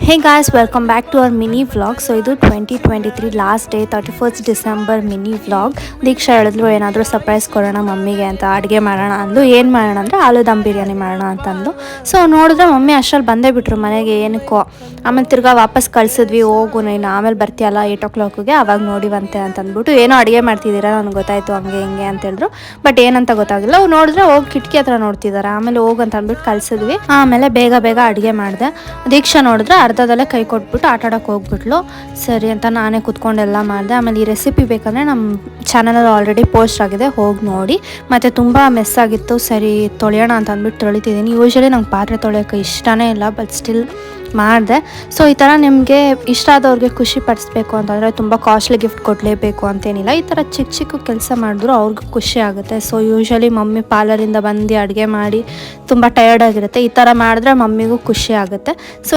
Hey guys, welcome back to our mini vlog. So ಇದು 2023 last day 31st December mini vlog. Deeksha ಹೇಳಿದ್ರು ಏನಾದರೂ surprise ಕೊಡೋಣ ಮಮ್ಮಿಗೆ ಅಂತ, ಅಡುಗೆ ಮಾಡೋಣ ಅಂದು. ಏನು ಮಾಡೋಣ ಅಂದರೆ ಆಲೂ ದಮ್ ಬಿರಿಯಾನಿ ಮಾಡೋಣ ಅಂತಂದು. ಸೊ ನೋಡಿದ್ರೆ ಮಮ್ಮಿ ಅಷ್ಟರಲ್ಲಿ ಬಂದೇ ಬಿಟ್ರು ಮನೆಗೆ, ಏನಕ್ಕೋ. ಆಮೇಲೆ ತಿರ್ಗಾ ವಾಪಸ್ ಕಳಿಸಿದ್ವಿ, ಹೋಗು ನೀನು ಆಮೇಲೆ ಬರ್ತೀಯಲ್ಲ 8 o'clockಗೆ, ಅವಾಗ ನೋಡಿವಂತೆ ಅಂತಂದ್ಬಿಟ್ಟು. ಏನೋ ಅಡುಗೆ ಮಾಡ್ತಿದ್ದೀರಾ ನನಗೆ ಗೊತ್ತಾಯಿತು, ಹಂಗೆ ಹಿಂಗೆ ಅಂತ ಹೇಳಿದ್ರು. ಬಟ್ ಏನಂತ ಗೊತ್ತಾಗಿಲ್ಲ. ಅವ್ರು ನೋಡಿದ್ರೆ ಹೋಗಿ ಕಿಟಕಿ ಹತ್ರ ನೋಡ್ತಿದ್ದಾರೆ. ಆಮೇಲೆ ಹೋಗು ಅಂತ ಅಂದ್ಬಿಟ್ಟು ಕಳಿಸಿದ್ವಿ. ಆಮೇಲೆ ಬೇಗ ಅಡುಗೆ ಮಾಡಿದೆ. ದೀಕ್ಷಾ ನೋಡಿದ್ರೆ ಅರ್ಧದಲ್ಲೇ ಕೈ ಕೊಟ್ಬಿಟ್ಟು ಆಟ ಆಡೋಕೆ ಹೋಗ್ಬಿಟ್ಲು. ಸರಿ ಅಂತ ನಾನೇ ಕುತ್ಕೊಂಡೆಲ್ಲ ಮಾಡಿದೆ. ಆಮೇಲೆ ಈ ರೆಸಿಪಿ ಬೇಕಂದರೆ ನಮ್ಮ ಚಾನಲಲ್ಲಿ ಆಲ್ರೆಡಿ ಪೋಸ್ಟ್ ಆಗಿದೆ, ಹೋಗಿ ನೋಡಿ. ಮತ್ತು ತುಂಬ ಮೆಸ್ ಆಗಿತ್ತು, ಸರಿ ತೊಳೆಯೋಣ ಅಂತ ಅಂದ್ಬಿಟ್ಟು ತೊಳಿತಿದ್ದೀನಿ. ಯೂಶ್ವಲಿ ನಂಗೆ ಪಾತ್ರೆ ತೊಳೆಯೋಕ್ಕೆ ಇಷ್ಟನೇ ಇಲ್ಲ, ಬಟ್ ಸ್ಟಿಲ್ ಮಾಡಿದೆ. ಸೊ ಈ ಥರ ನಿಮಗೆ ಇಷ್ಟ ಆದವ್ರಿಗೆ ಖುಷಿ ಪಡಿಸ್ಬೇಕು ಅಂತಂದರೆ ತುಂಬ ಕಾಸ್ಟ್ಲಿ ಗಿಫ್ಟ್ ಕೊಡಲೇಬೇಕು ಅಂತೇನಿಲ್ಲ. ಈ ಥರ ಚಿಕ್ಕ ಚಿಕ್ಕ ಕೆಲಸ ಮಾಡಿದ್ರು ಅವ್ರಿಗೂ ಖುಷಿ ಆಗುತ್ತೆ. ಸೊ ಯೂಶ್ವಲಿ ಮಮ್ಮಿ ಪಾರ್ಲರಿಂದ ಬಂದು ಅಡುಗೆ ಮಾಡಿ ತುಂಬ ಟಯರ್ಡ್ ಆಗಿರುತ್ತೆ. ಈ ಥರ ಮಾಡಿದ್ರೆ ಮಮ್ಮಿಗೂ ಖುಷಿ ಆಗುತ್ತೆ. ಸೊ